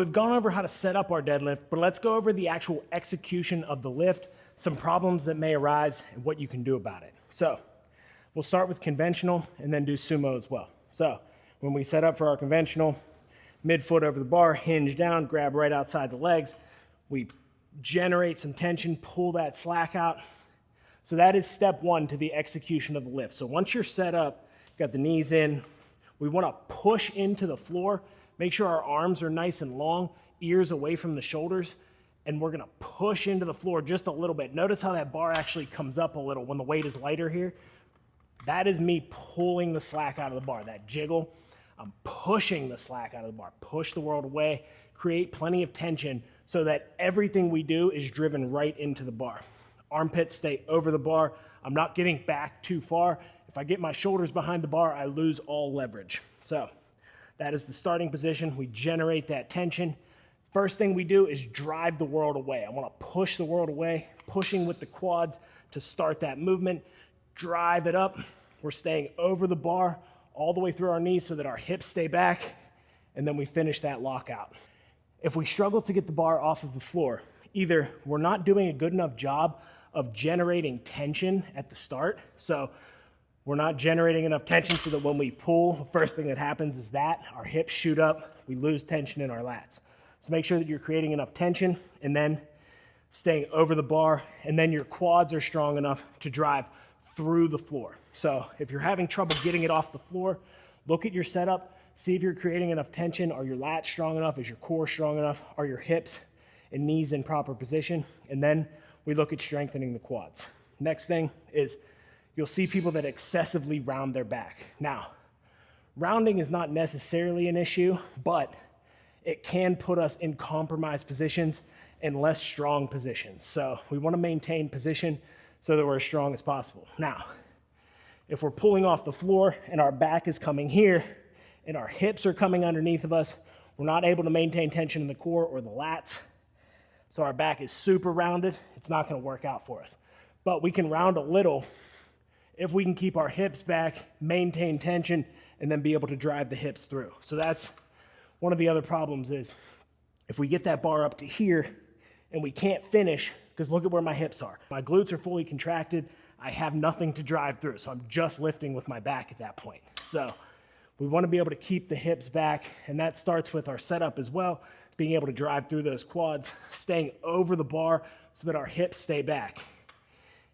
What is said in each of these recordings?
We've gone over how to set up our deadlift, but let's go over the actual execution of the lift, some problems that may arise, and what you can do about it. So we'll start with conventional and then do sumo as well. So when we set up for our conventional, midfoot over the bar, hinge down, grab right outside the legs. We generate some tension, pull that slack out. So that is step one to the execution of the lift. So once you're set up, got the knees in, we want to push into the floor. Make sure our arms are nice and long, ears away from the shoulders, and we're going to push into the floor just a little bit. Notice how that bar actually comes up a little when the weight is lighter here. That is me pulling the slack out of the bar, that jiggle. I'm pushing the slack out of the bar. Push the world away, create plenty of tension so that everything we do is driven right into the bar. Armpits stay over the bar. I'm not getting back too far. If I get my shoulders behind the bar, I lose all leverage. So that is the starting position. We generate that tension. First thing we do is drive the world away. I want to push the world away, pushing with the quads to start that movement. Drive it up. We're staying over the bar all the way through our knees so that our hips stay back, and then we finish that lockout. If we struggle to get the bar off of the floor, either we're not doing a good enough job of generating tension at the start, so we're not generating enough tension so that when we pull, the first thing that happens is that our hips shoot up, we lose tension in our lats. So make sure that you're creating enough tension and then staying over the bar, and then your quads are strong enough to drive through the floor. So if you're having trouble getting it off the floor, look at your setup, see if you're creating enough tension. Are your lats strong enough? Is your core strong enough? Are your hips and knees in proper position? And then we look at strengthening the quads. Next thing is you'll see people that excessively round their back. Now, rounding is not necessarily an issue, but it can put us in compromised positions and less strong positions. So we want to maintain position so that we're as strong as possible. Now, if we're pulling off the floor and our back is coming here and our hips are coming underneath of us, we're not able to maintain tension in the core or the lats. So our back is super rounded. It's not going to work out for us. But we can round a little if we can keep our hips back, maintain tension, and then be able to drive the hips through. So that's one of the other problems is if we get that bar up to here and we can't finish, because look at where my hips are. My glutes are fully contracted. I have nothing to drive through, so I'm just lifting with my back at that point. So we want to be able to keep the hips back, and that starts with our setup as well, being able to drive through those quads, staying over the bar so that our hips stay back.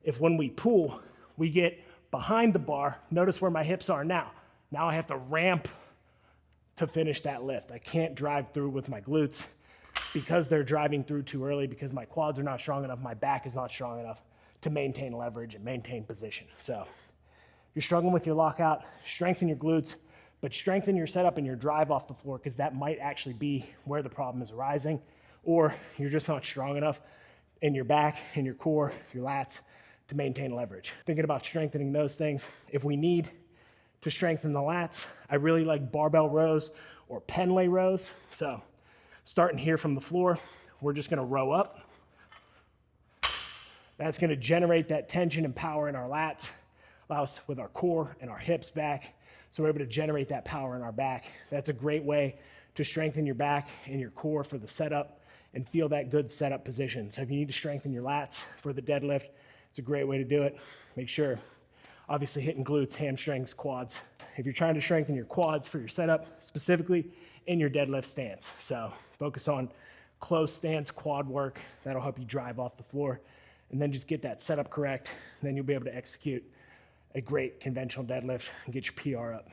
If when we pull, we get behind the bar, notice where my hips are now. Now I have to ramp to finish that lift. I can't drive through with my glutes because they're driving through too early, because my quads are not strong enough, my back is not strong enough to maintain leverage and maintain position. So if you're struggling with your lockout, strengthen your glutes, but strengthen your setup and your drive off the floor, because that might actually be where the problem is arising, or you're just not strong enough in your back, in your core, your lats to maintain leverage. Thinking about strengthening those things. If we need to strengthen the lats, I really like barbell rows or Pendlay rows. So starting here from the floor, we're just gonna row up. That's gonna generate that tension and power in our lats, allow us with our core and our hips back, so we're able to generate that power in our back. That's a great way to strengthen your back and your core for the setup and feel that good setup position. So if you need to strengthen your lats for the deadlift, it's a great way to do it. Make sure, obviously hitting glutes, hamstrings, quads. If you're trying to strengthen your quads for your setup, specifically in your deadlift stance. So focus on close stance quad work. That'll help you drive off the floor. And then just get that setup correct. Then you'll be able to execute a great conventional deadlift and get your PR up.